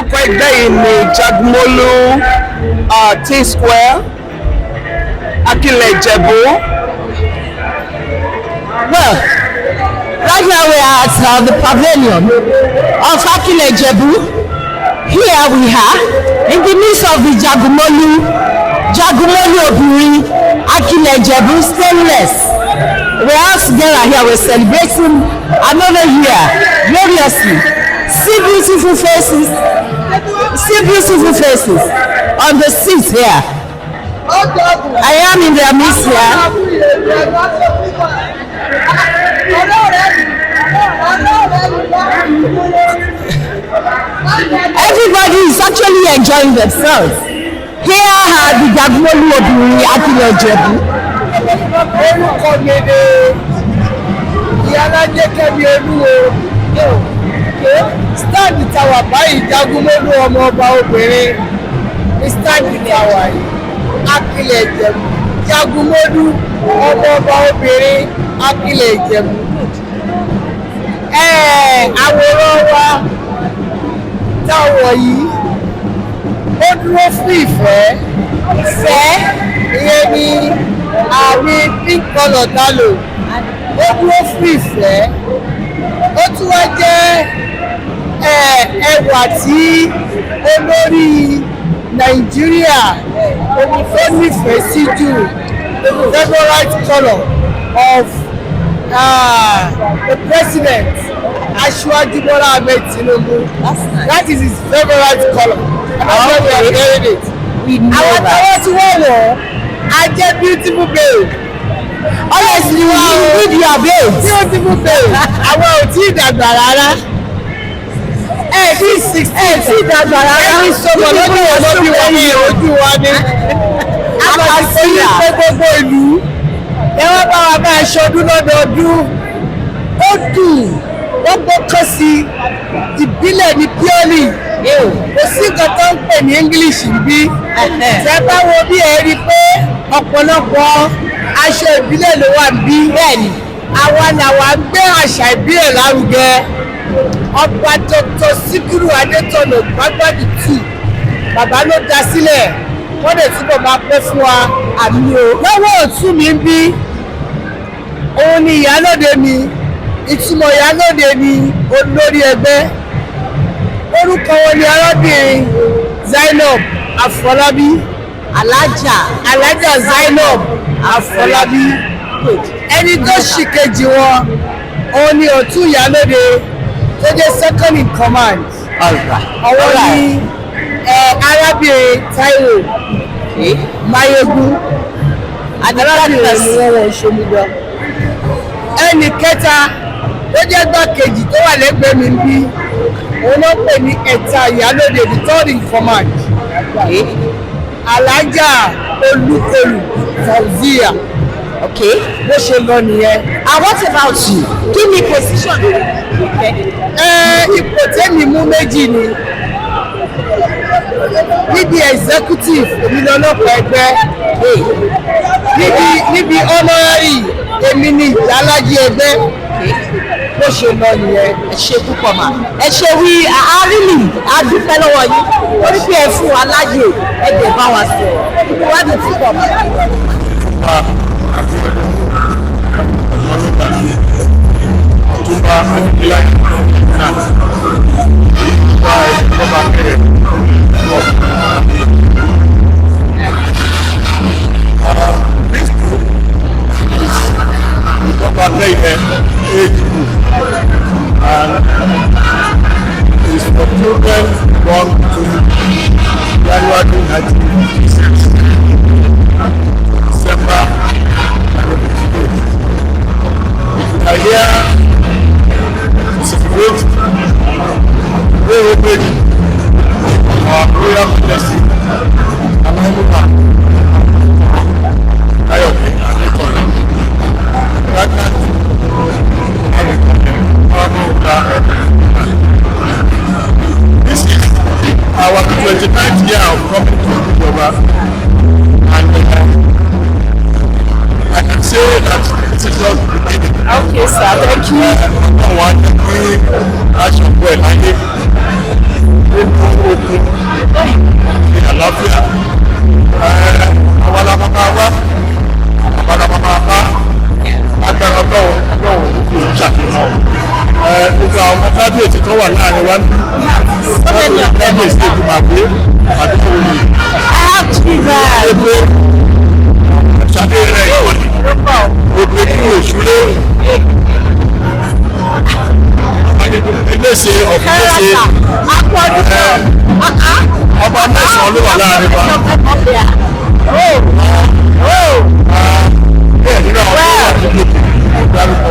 orúkọ ẹgbẹ́ yìí ni Jagmolu T-Square Akile Ijebu. Well, right now we are at the pavilion of Akile Ijebu. Here we are in the midst of the Jagmolu Obiri Akile Ijebu stainless. We are all together here. We're celebrating another year gloriously. See beautiful faces. See beautiful faces on the seats here. I am in their midst here. Everybody is actually enjoying themselves. Here are the Jagmolu Obiri Akile Ijebu. Stand tower báyìí Jagmolu ọmọ ọba obìnrin ní stand tower yìí Akile Ijebu Jagmolu ọmọ ọba obìnrin Akile Ijebu. Àwòrán wa táwọ̀ yìí ó dúró fún ìfẹ́ ìyẹn ni àmì pink colour dálò ó dúró fún ìfẹ́ ó tún wá jẹ́ ẹwà tí olórí Nàìjíríà ó nífẹ̀ẹ́ sí jù favorite colour of the president Aṣíwájú Bọ́lá Ahmed Tinubu. That is his favorite colour. And that's why we are wearing it. We know that. Àwọn tọwọ́ tí wọ́n wọ̀ á jẹ́ beautiful babe. Honestly, we need your babes. Beautiful babe. Àwọn ò tí ì dàgbà rárá. Bí 16 tí dàgbà rárá. Ẹni sọ̀rọ̀ lọ́dún wọn ló bí wọ́n ní ojú wa ní. Àwọn ti sí pé gbogbo ìlú. Ẹ wá bá wa máa ṣọdún lọ́dọọdún. Ó dùn. Wọ́n gbọ́kàn sí ìbílẹ̀ ní purely. Kò sí nǹkan tó ń pè ní English bí. Ṣé bá wo bí ẹ rí i pé ọ̀pọ̀lọpọ̀ aṣọ ìbílẹ̀ ló wà bí. Bẹ́ẹ̀ni, àwa làwa ń gbé àṣà ìbílẹ̀ lárugẹ. Ọba Dr. Síkírù Adétọ̀nà Gbàgbàdì 2 bàbá ló dá sílẹ̀ wọ́n lè túbọ̀ máa pẹ́ fún wa àmì o. Lọ́wọ́ ọ̀tún mi ń bí òun ni ìyálóde mi ìtumọ̀ ìyálóde ni olórí ẹgbẹ́ orúkọ wọn ni arábìnrin Zainab Afọlábí Alájà Zainab Afọlábí ẹni tó ṣì kejì wọn òun ni ọ̀tún ìyálóde tó jẹ́ second in command ọwọ́ ni arábìnrin Táíwò Máyégún arábìnrin ni wọ́n wọ́n ṣomídọ́. Ẹnì kẹta tó jẹ́ gbàkejì tó wà lẹ́gbẹ̀ẹ́ mi bí òun ló pè ní ẹ̀ta ìyálóde the third in command Alájà Olúkòlù Fauziya. Okay. Bó ṣe lọ nìyẹn. And what about you? Kí ni position rẹ? Ipò tẹ́mi mú méjì ni. Níbi executive èmi lọ́lọ́pàá ẹgbẹ́. Níbi honorary èmi ni ìyálájì ẹgbẹ́. Bó ṣe lọ nìyẹn. Ẹ ṣe púpọ̀ mà. Ẹ ṣe wí àárílì adúpẹ́ lọ́wọ́ yín. Orí pé ẹ fún wa láyè ẹgbẹ́ bá wa sọ̀rọ̀. Ìwádìí púpọ̀ mà. Ọ̀túnba Aniyikaye náà wá ìjọba kẹrẹ lọ. Ìjọba kẹrẹ age group and is for children born to January 1956 December 1958. I hear celebrate very big our royal majesty Aniyikaye Ayọ̀dé Adétọ̀nà pregnant This is our 29th year of coming to Ojude Oba, and I can say that this is just the beginning. Okay, sir. Thank you. One action well. I think àlàáfíà. Àwọn alábàbà wa agbára ọlọ́run ṣàfihàn gbogbo àwọn ọmọ kábíyèsí tó wà láàrin wa ní kábíyèsí tó máa gbé àdúgbò yìí. Ebe ṣàdé rẹ̀ ìwọ̀lì ògbé nínú òṣùlé iléeṣẹ́ ọ̀fíìsì ọba mẹ́sàn-án ló wà láàrin wa. Bẹ́ẹ̀ nínú àwọn tó wà nínú ìdárúkọ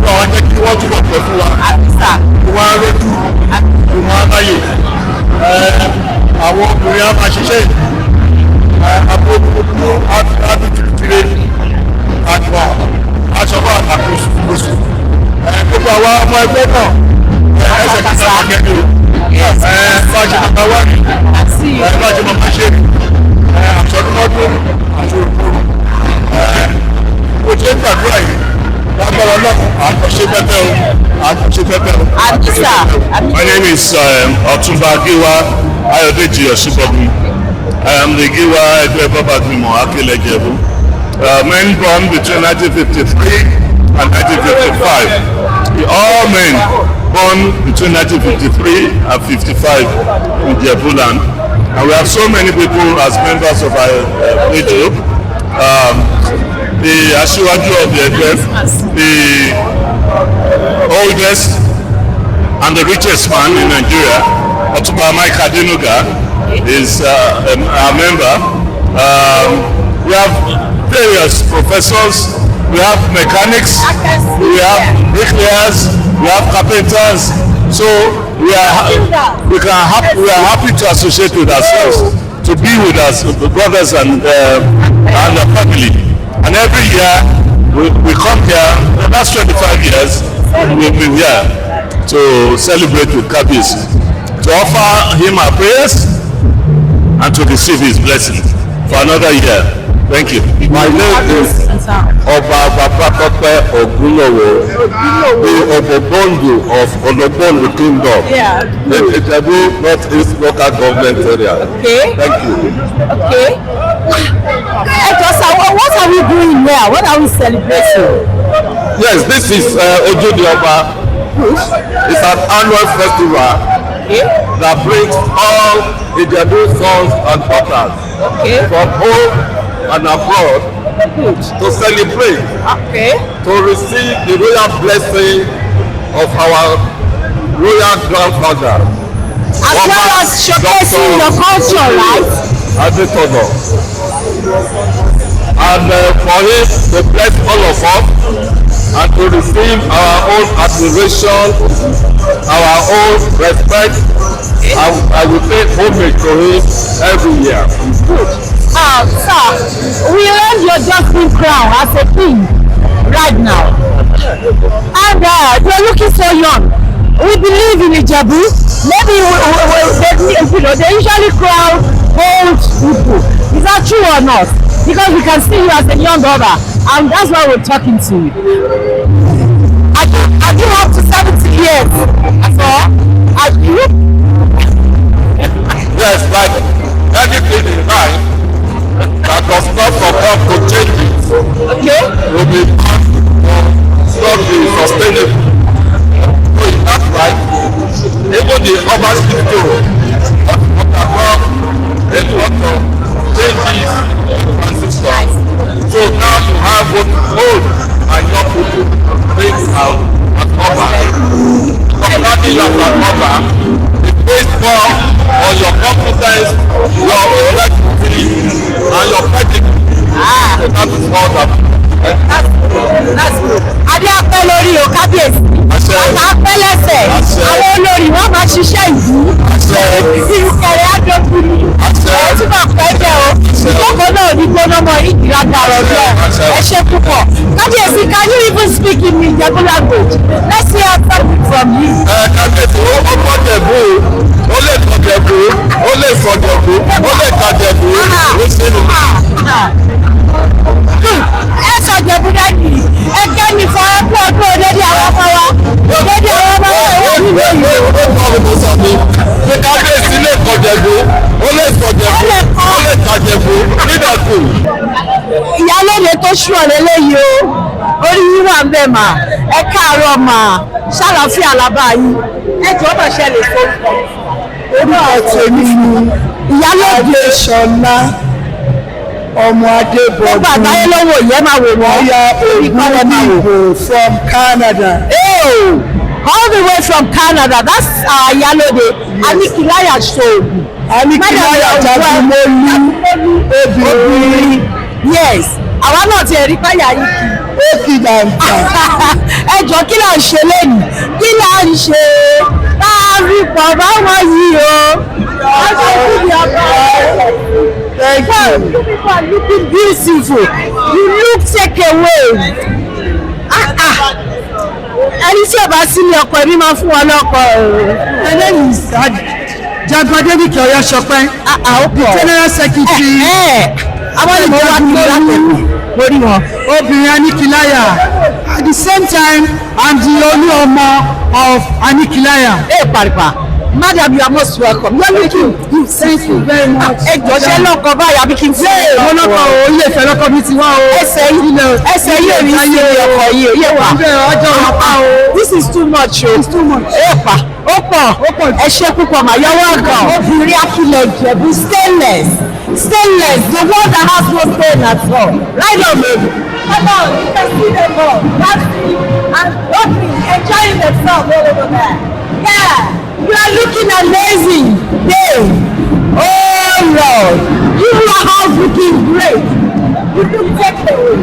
ọ̀hún jẹ́ kí wọ́n túbọ̀ pẹ̀ fún wa kí wọ́n á rójú kí wọ́n á láyè àwọn obìnrin á máa ṣiṣẹ́ àbójútó àdújútìrẹ àjọ aṣọ́bà àkóso gbogbo àwọn ọmọ ẹgbẹ́ náà ẹsẹ̀ kíkà mákẹ́kẹ́ bájẹ́ bàbá wà ní bájẹ́ bàbá ṣe àṣọdúnmọ́dún àti òkúrò ó jẹ́ gbàdúrà yìí lágbára ọlọ́run àkọsí pẹ́pẹ́ o àkọsí pẹ́pẹ́ o. My name is Ọ̀túnba Giwa Ayodeji Oshibogun. I am the Giwa Egbe Babagimo Akile Ijebu. Men born between 1953 and 1955. All men born between 1953 and 55 in Ijebu land. And we have so many people as members of our age group. The Asiwaju of the Egbe, the oldest and the richest man in Nigeria, Otuba Mike Adenuga, is a member. We have various professors, we have mechanics, we have bricklayers, we have carpenters. So we are happy to associate with ourselves, to be with us, the brothers and the family. And every year we come here. The last 25 years we've been here to celebrate with Kabiyesi, to offer him our prayers and to receive his blessing for another year. Thank you. My name is Oba Babatope Ogunowo, the Obobondo of Ologbondu Kingdom, in Ijebu Northeast Local Government Area. Okay. Thank you. Okay. What are we doing here? What are we celebrating? Yes, this is Ojude Oba. It's an annual festival that brings all Ijebu sons and daughters from home and abroad to celebrate, to receive the royal blessing of our royal grandfather. As well as showcasing your culture, right? And for him to bless all of us and to receive our own admiration, our own respect, I will pay homage to him every year. Sir, we learned you're just being crowned as a king right now. And you're looking so young. We believe in Ijebu. Maybe they usually crown old people. Is that true or not? Because we can see you as a young brother, and that's why we're talking to you. Are you up to 70 years? Are you? Yes, like anything in life that does not conform to changes will be not be sustainable. So is that right? Even the urban system undergone a lot of changes and systems. So now you have both old and young people being out at urban. Somebody as an urban, it based more on your competence, your integrity, and your pedigree. So that is all that. That's good. Adé apẹ́ lórí o kábíyèsí. Àtà apẹ́ lẹ́sẹ̀. Àwọn olórí wọ́n máa ṣiṣẹ́ ìlú. Ìrùkẹ̀rẹ̀ àdókùn ni. Ẹ túbọ̀ pẹ́ jẹ́ o. Ìjókòó náà ní gbóná mọ́ ìdíradà ọ̀dọ́. Ẹ ṣe púpọ̀. Kábíyèsí, can you even speak in Ijebu language? Let's hear something from you. Kábíyèsí, ó kọ́ Jẹ̀bú, ó lè kọ́ Jẹ̀bú, ó lè sọ Jẹ̀bú, ó lè ka Jẹ̀bú, ó sì ní. Ẹ sọ Jẹ̀bú dájú. Ẹ kẹ́ mi fọ ẹkú ọdún òdèdè àwọn ọmọ wa. Òdèdè àwọn ọmọ wa. Ó kọ́ mi tó sọ mi. Kábíyèsí lè kọ́ Jẹ̀bú. ṣù ọ̀lẹ́lẹ́yìí o orí yín wà ń bẹ̀ mà ẹ káàárọ̀ mà ṣàlàáfíà làbá yín ẹ jọ̀ọ́ bá ṣe lè fọ́ orúkọ tèmi ni ìyálóde Ṣọlá ọmọ Adébọ̀dún gbogbo àgbáyé lọ́wọ́ yẹn máa wò wọ́n Ọya Ogundibo from Canada. all the way from Canada that's our ìyálóde Aniyikaye Ṣòògùn. Aniyikaye Jagunmolu obìnrin. Yes àwa náà ti ẹ̀rí páyà yìí kì ó kì dàǹkà. ẹ jọ kí là ń ṣe lẹ́nu kí là ń ṣe láàrin pọ̀ báwọn yìí o. Thank you. You people are looking beautiful. You look take away. Ẹni tí ọba sí ní ọkọ ẹbí máa fún wọn lọ́kọ. My name is Jagun Adébíkì Ọ̀yáṣọpẹ́, the General Secretary. Àwọn ìmọ̀ wa kí ló lórí wọn. Obìnrin Aniyikaye. At the same time, I'm the only ọmọ of Aniyikaye. Paripa. Madam, you are most welcome. You are looking. Thank you very much. Ẹ jọ ṣe lọ́kọ̀ báyà bí kí n fẹ́ Mo lọ́kọ̀ o, ilé ìfẹ́ lọ́kọ̀ mi ti wá o. ẹsẹ̀ yìí rí sí ọkọ̀ yìí ò yé wa. Ọjọ́ ọ̀pá o. This is too much o. It's too much. Ó pọ̀ ẹ ṣe púpọ̀ mà yọwọ́ gan. Obìnrin akilẹ̀ Ìjẹ̀bú stainless the one that has no stain at all. Right on baby. Come on, you can see them all. That's it. And walking, enjoying themselves all over there. Yeah, you are looking amazing. Dave. Oh Lord, you are all looking great. You look takeaway.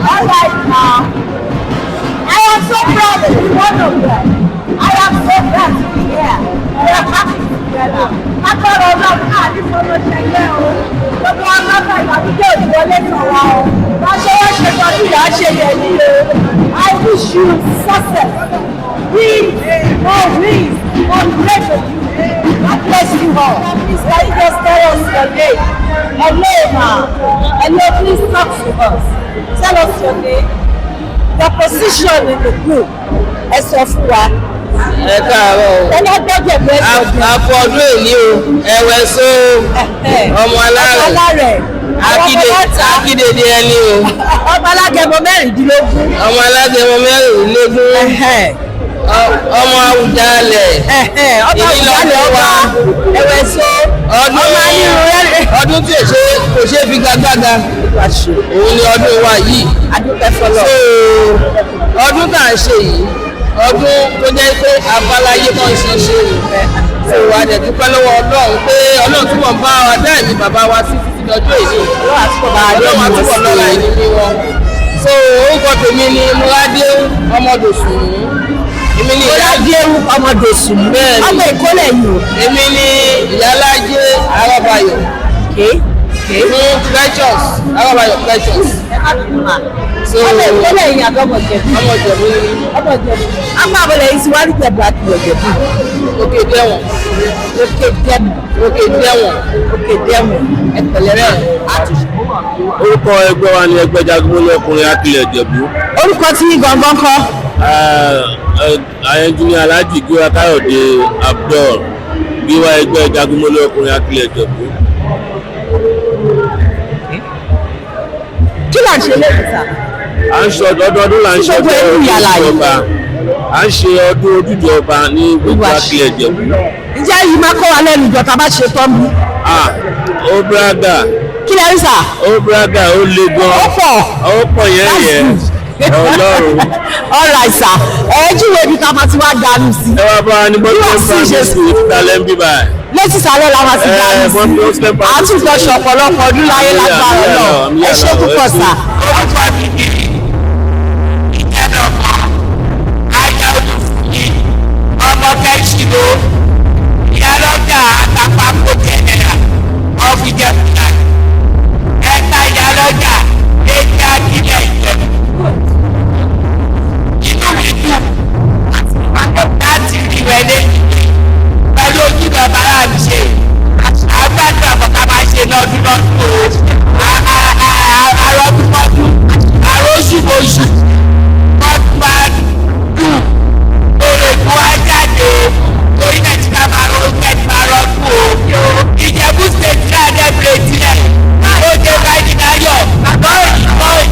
All right now. I am so proud to be one of them. I am so glad to be here. We are happy together. Agbára ọlọ́run náà ní fọlọ́ ṣẹlẹ̀ o. Gbogbo agbára ìgbàlódé òdìwọlé kan wá o. Lọ́jọ́ wọ́n ṣe tọ́jú ìyá ṣe yẹn ní o. I wish you success. Wins, more wins, more great of you. God bless you all. Please can you just tell us your name? Hello ma. Hello, please talk to us. Tell us your name. Your position in the group. Ẹ sọ fún wa. Ẹ káàárọ̀ o. Tẹ́lẹ̀ gbọ́dọ̀ bẹ́ẹ̀ sọ. Àpò ọdún èlé o, ẹ̀wẹ̀ so ọmọ alárẹ̀. Akídèdè ẹni o. Ọmọ alágẹmọ mẹ́rìndínlógún. Ọmọ alágẹmọ mẹ́rìndínlógún. Ọmọ Awùjalẹ̀. Ọmọ Awùjalẹ̀ ọba ẹ̀wẹ̀ so. Ọdún tí kò ṣe fi gagbága. Òun ni ọdún wa yìí. Adúpẹ́ fọlọ́. Ọdún tá à ń ṣe yìí. Ọdún tó jẹ́ pé abáláyé kan ṣe ṣe ìwà àdẹ̀dúpẹ́ lọ́wọ́ Ọlọ́run pé Ọlọ́run túbọ̀ ń bá wa dá ẹ̀mí bàbá wa sí títí lọ́jọ́ èyí Ọlọ́run àtúbọ̀ lọ́la ẹ̀mí mi wọn. So orúkọ tèmi ni Múradé Ọmọdòsùn. Èmi ni Múradé Ọmọdòsùn. Bẹ́ẹ̀ni ọmọ Ìkólẹ̀ yìí. Èmi ni Ìyálájé Arábayọ̀. Fún Precious Arábayọ̀ Precious. Ọmọ Ìkólẹ̀ yìí àgọ́mọ̀ Ìjẹ̀bú. Ọmọ Ìjẹ̀bú ni. Ọmọ Ìjẹ̀bú. Apá àbọ̀lẹ̀ yìí ti wá ní Ìjẹ̀bú àti Ìjẹ̀bú. Òkè Dẹ́wọ̀n. Ẹ̀pẹ̀lẹ̀ rẹ̀. Orúkọ ẹgbẹ́ wa ni ẹgbẹ́ Jagunmolu ọkùnrin akilẹ̀ Ìjẹ̀bú. Orúkọ tí yín gangan kọ́. Ẹnjìnì Alhaji Gíwá Káyọ̀dé Abdul Gíwá ẹgbẹ́ Jagunmolu ọkùnrin akilẹ̀ Ìjẹ̀bú. Kí là ń ṣe lẹ́yìn sá? À ń ṣe ọdọọdún là ń ṣe ọdún Ojúde Ọba. À ń ṣe ọdún Ojúde Ọba ní gbogbo akilẹ̀ Ìjẹ̀bú. Ǹjẹ́ yìí máa kọ́ wa lẹ́nu ìjọ tá a bá ṣe tán bí? Ó braga. Kí lẹ rí sà? Ó braga ó le gan. Ó pọ̀ yẹ́yẹ́. Ọlọ́run. Alright sà. Júwe ibi ká máa ti wá dànù sí. Ẹ wá bá wa ní Muslim primary school ìfúnalẹ́ ń bí báyìí. Létí sàlẹ̀ la máa ti dànù sí. Àtúntò ṣọ̀pọ̀lọpọ̀ ọdún láyé lágbára náà. Ẹ ṣé púpọ̀ sà. Ọmọ kẹ́sì ló ìyálọ́jà àtàpàkò jẹ̀nẹ̀rà ọ̀fìjẹ́ fúnra ẹ̀ka ìyálọ́jà èyí àkílẹ̀ Ìjẹ̀bú. Inú mi dùn láti rí wẹ́lẹ́ pẹ̀lú ojú bàbá mi ṣe àgbàdo àbọ̀ká máa ṣe lọ́dún o àrọ́dúnmọ́dún àrọ́ṣùmọ̀ṣù ọdún bá dùn lórí èkó ajáde torí nàìjíríà máa rọ kẹ́tì máa rọ́dún o Ìjẹ̀bú state náà dẹ́gbẹ̀rẹ̀ tilẹ̀ ó dé báyìí náyọ̀ lọ́ọ̀yì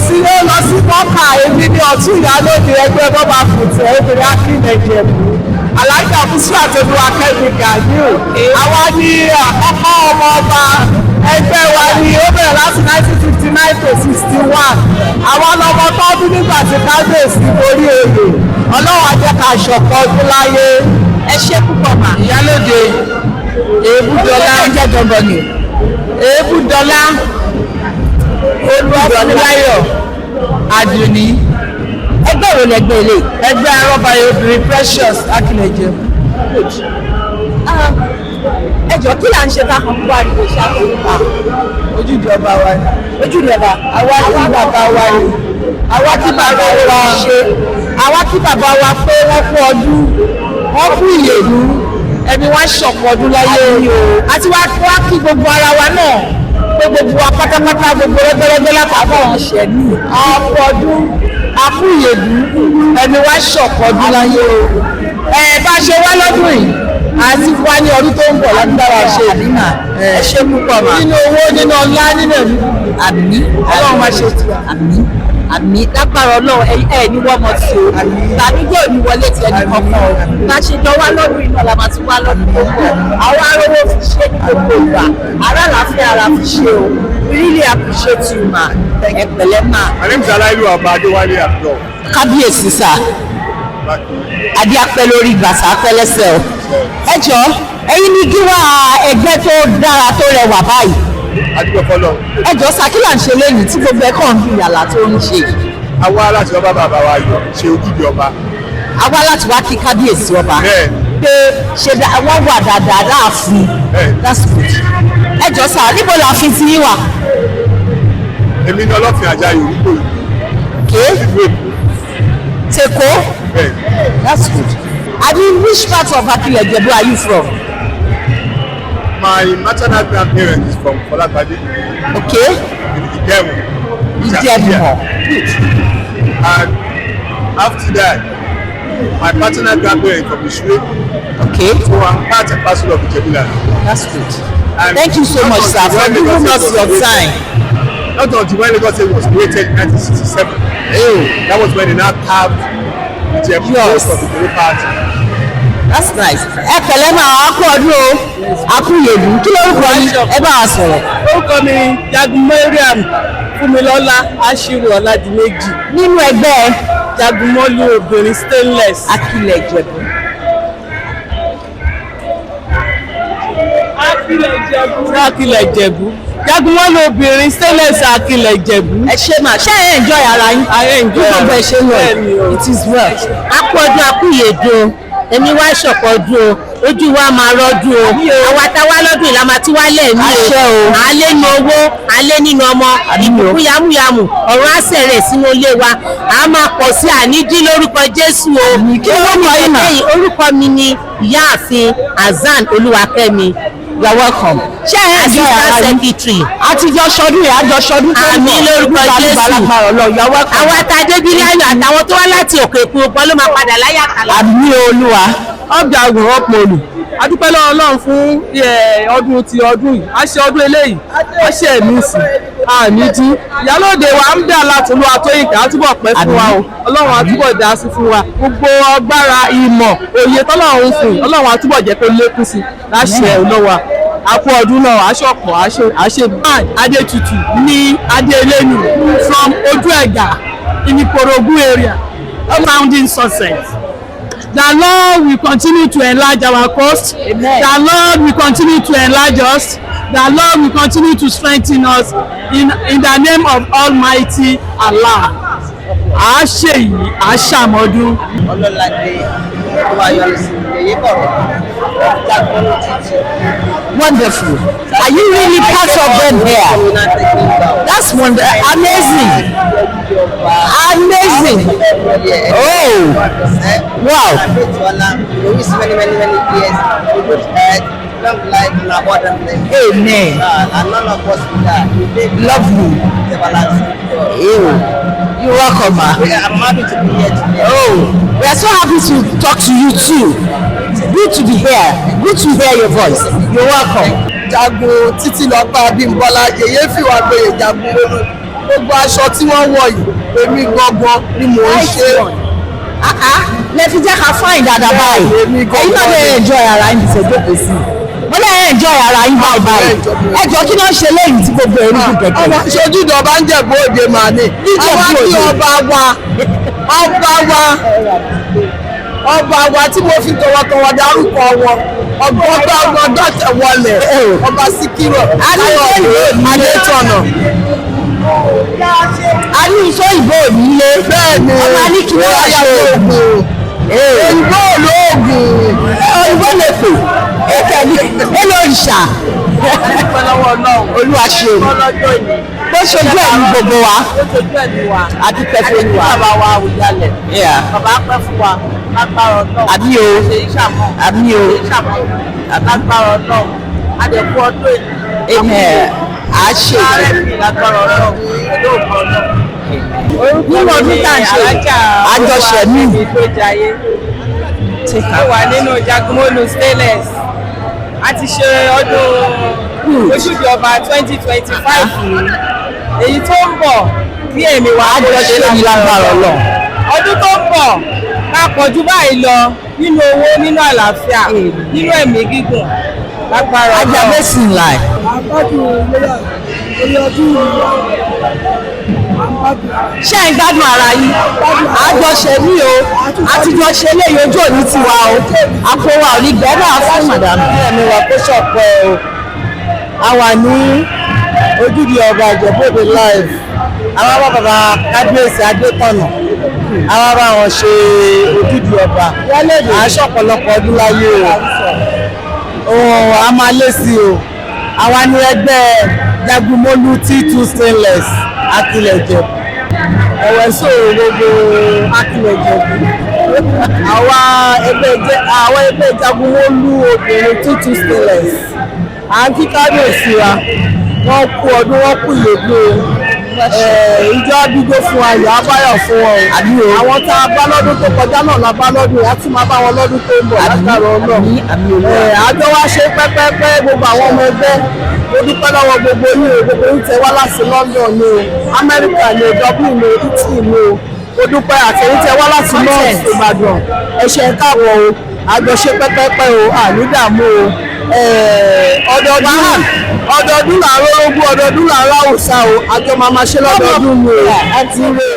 sí ló lọ sí mọ́kà èmi ní ọ̀tún ìyálóde ẹgbẹ́ bọ́bá fùtẹ̀ obìnrin akílẹ̀ ìjẹ̀bú alájà fúnṣẹ́ àtẹ̀lú akẹ́mi gàdíò àwa ní àkọ́kọ́ ọmọ ọba ẹgbẹ́ wa ni ó bẹ̀rẹ̀ láti 1959 to 61 àwa lọmọ tọ́dún nígbà tí kábíyèsí borí oyè ọlọ́run á jẹ́ ká ṣọ̀kan ọdún láyé. ẹ ṣe púpọ̀ mà. ìyálóde èébúdọ́lá jẹ́ dandan ni. èébúdọ́lá olùwàfúnláyọ̀ àdùnní. ẹgbẹ́ wo lẹgbẹ́ ilé. ẹgbẹ́ arọ́bàyè obìnrin precious akínẹ̀jẹ̀. ẹjọ́ kí là ń ṣe ká kan wá ìwé ṣàkóso. Ojúde Ọba wa ni. Ojúde Ọba. àwa tí bàbá wa ni. àwa tí bàbá wa ṣe. àwa tí bàbá wa pé wọ́n kú ọdún wọ́n kú ìyèlú ẹni wá ṣọ̀pọ̀ ọdún láyé o. àti wá kí gbogbo ara wa náà pé gbogbo wa pátápátá gbogbo rẹ́gbẹ́rẹ́gbẹ́ lápapọ̀ ọ̀ṣẹ́ ní ọ̀pọ̀ ọdún akú ìyèlú ẹni wá ṣọ̀pọ̀ ọdún láyé o. bá a ṣe wá lọ́dún yìí àti fún wa ní ọdún tó ń bọ̀ lágbára ṣe ìdínà ẹ ṣe púpọ̀ mà. nínú owó nínú ọlá nínú ẹ̀mí. àmín. ọlọ́run máa ṣe tiwa. àmín. àmì lágbára ọlọ́run ẹ ní wọ́n mọ̀ sí o tàbí yóò ní wọlé tí ẹni kankan o bá ṣe jọ wá lọ́dún iná la máa ti wá lọ́dún tó pọ̀ àwọn arówó fi ṣe ní gbogbo ìgbà ará àlàáfíà ara fi ṣe o really appreciate you ma ẹ pẹ̀lẹ́ ma. My name is Aláìlú Ọba Adéwálé Abdul. kábíyèsí sà adé apẹ lórí gbàsá pẹlẹsẹ o ẹ jọ ẹ̀yin ní gíwá ẹgbẹ́ tó dára tó rẹwà báyìí Adúgbò fọlọ́. ẹjọ́ sàkílà ń ṣe lẹ́yìn tí gbogbo ẹ̀ kàn ń dùn yàrá tó ń ṣe. Àwa láti ọba bàbá wa yọ ṣe Ojúde Ọba. àwa láti wá kí kábíyèsí ọba. Bẹ́ẹ̀. pé ṣe wọ́n wà dáadáa láàfin. That's good. ẹjọ́ sà níbo lààfin ti yín wà. Èmi ní Ọlọ́fin Àjàyè Òrùkọ yìí. Okay. Ìlú Èkó. Tèkó. Bẹ́ẹ̀. That's good. I mean, which part of Akile Ijebu are you from? My maternal grandparents is from Fọlágbadé. Okay. Ìjẹ̀bú. Ìjẹ̀bú. And after that, my paternal grandparents from Ìṣúré. Okay. So I'm part and parcel of Ìjẹ̀bú land. That's good. And thank you so much, sir, for giving us your time. Not until when Lagos State was created in 1967. That was when they now carved Ìjẹ̀bú most of the Ìjẹ̀bú part. That's nice. ẹ pẹ̀lẹ́ máa wá kú ọdún o akúyèlú kí lórúkọ yín ẹ bá wa sọ̀rọ̀. orúkọ mi Jagun Merriment Fúnmilọ́lá Aṣírù Ọládìméjì. nínú ẹgbẹ́ Jagunmọ́lú obìnrin stainless. Akile Ijebu. Akile Ijebu. Jagunmọ́lú obìnrin stainless Akile Ijebu. ẹ ṣe máa ṣe ẹ enjoy ara yín. I enjoy bí gbogbo ẹ ṣe ń lọ it is well. akú ọdún akúyèdùn èmi wá ṣọ̀pọ̀ ọdún o ojú wa máa rọ́dún o àwa tá wá lọ́dún ìlànà tí wá lẹ̀ ní o alẹ́ ní owó alẹ́ nínú ọmọ ìbùkún yàmùyàmù ọ̀rọ̀ àṣẹrẹ̀ sínú ilé wa a máa pọ̀ sí àníjí lórúkọ Jésù o orúkọ mi ni ìyáàfin Azan Olúwakẹ́mi. You are welcome. ṣé ẹ assistant secretary. àtijọ́ ṣọdún yẹn àjọ ṣọdún tó ń bọ̀ àmì lórúkọ Jésù àwọn àtàdébí láyọ̀ àtàwọn tó wá láti òkè òkun ọgbọ́n ló máa padà láyà kàlà. àmì Olúwa. ọjà àgùn ọ̀pọ̀ olù adúpẹ́ lọ́wọ́ Ọlọ́run fún ọdún ti ọdún yìí a ṣe ọdún eléyìí a ṣe ẹ̀mí sí àmì jí ìyálóde wa ń bẹ̀ látòlú àtọ́yìnkà á túbọ̀ pẹ́ fún wa o Ọlọ́run á túbọ̀ dá sí fún wa gbogbo agbára ìmọ̀ òye tọ́lọ́run fún yìí Ọlọ́run á túbọ̀ jẹ́ kó lékún sí láṣẹ olówó àpò ọdún náà aṣọ́pọ̀ àṣẹ Adétutù ní Adélénu from Ojú Ẹ̀gà in Ikorogun area founding success. The Lord will continue to enlarge our coast. Amen. The Lord will continue to enlarge us. The Lord will continue to strengthen us in the name of Almighty Allah. A ṣe yìí, a ṣàmọ́dún. Ọlọ́ládé Wáyọ̀sí èyí kọ̀rọ̀ Jagun títí. Wonderful. Are you really part of them here? That's wonderful. Amazing. Amazing. Oh. Wow. Long life and abundance. Amen. And none of us will die. Lovely. You're welcome, ma. I'm happy to be here today. Oh, we are so happy to talk to you too. Good to be here. Good to hear your voice. You're welcome. Jagun títí lọ́pàá Bímbọ́lá yèyé fìwà gbèrè Jagunmọ́lú gbogbo aṣọ tí wọ́n wọ̀ yìí èmi gangan ni mò ń ṣe. lẹ fi jẹ́ ká fáìn dáadáa báyìí ẹ̀yin náà lè enjoy ara yín ṣe jókòó sí mo lè enjoy ara yín báyìí ẹjọ́ kí ló ń ṣe lẹ́yìn tí gbogbo ẹ̀rú kù kẹ̀kẹ́. ọba Ojúde Ọba ń Jẹ̀bú Òde màá ní ọba tí ọba wa tí mo fi tọwọ́tọwọ́ dárúkọ wọn ọgbọ́gbọ́ ọgbọ́dọ̀ tẹ̀wọlé ọba Síkírù Adétọ̀nà. a ní iṣẹ́ ìbò nílé bẹ́ẹ̀ni ọba ní kí wọ́n wá ṣe oògùn òyìnbó olóògùn òyìnbó lè pè èlò ìṣà olúwa ṣe bó ṣojú ẹ̀mí gbogbo wa àti pẹ̀fẹ́ ni wa. bàbá wa Àwùjalẹ̀ bàbá pẹ́ fún wa lágbára Ọlọ́run àbí o àbí o lágbára Ọlọ́run adẹ̀kú ọdún èmi à á ṣe lágbára Ọlọ́run pẹ̀lú òkú Ọlọ́run. nínú ọdún tá à ń ṣe àjọṣe mi. ó wà nínú Jagmolu stainless a ti ṣe ọdún Ojúde Ọba 2025 yìí èyí tó ń bọ̀ bí èmi wà á jọ ṣe lágbára Ọlọ́run. ọdún tó ń bọ̀ ká pọ̀ jù báyìí lọ nínú owó nínú àlàáfíà nínú ẹ̀mí gígùn lágbára Ọlọ́run. ajabẹ́sì ńlá ẹ̀. ṣé ẹ̀ ń gbádùn ara yín àjọṣe mi o àtijọ́ ṣe léyìn ojú òní tiwa o àpò wa ò ní gbẹ́dọ̀ fún màdàmú. ẹ̀mí wa kó ṣọ̀pọ̀ o a wà ní Ojúde Ọba Ìjẹ̀bú Òde live àwọn bá bàbá kábíyèsí Adétọ̀nà àwọn bá wọn ṣe Ojúde Ọba aṣọ ọ̀pọ̀lọpọ̀ ọdún láyé o a máa lé sí o àwa ní ẹgbẹ́ Jagmolu T2 stainless akile Ìjẹ̀bú ẹ̀wẹ̀ sọ̀rọ̀ gbogbo akile Ìjẹ̀bú àwa ẹgbẹ́ Jagmolu obìnrin T2 stainless à ń kí kábíyèsí wa wọ́n kú ọdún wọ́n kú ìyèdú ìjọ àdúgbò fún ayọ̀ abáyọ̀ fún wọn àwọn tá a bá lọ́dún tó kọjá náà la bá lọ́dún yìí á tún máa bá wọn lọ́dún tó ń bọ̀ látàrọ náà àjọ wa ṣe pẹ́pẹ́pẹ́ gbogbo àwọn ọmọ ẹgbẹ́ mo dúpẹ́ lọ́wọ́ gbogbo yín o gbogbo yín tẹ wá láti London ni o Amẹ́ríkà ni o Dublin ni o Italy ni o mo dúpẹ́ àtẹ̀yìn tẹ wá láti North Ìbàdàn ẹ ṣé káàbọ̀ o àjọ ṣe pẹ́pẹ́pẹ́ o ànídààmú o ọdọọdún làárọ̀ ológun ọdọọdún làárọ̀ àwùsá o àjọ máa ma ṣe lọ́dọọdún ni o àti rè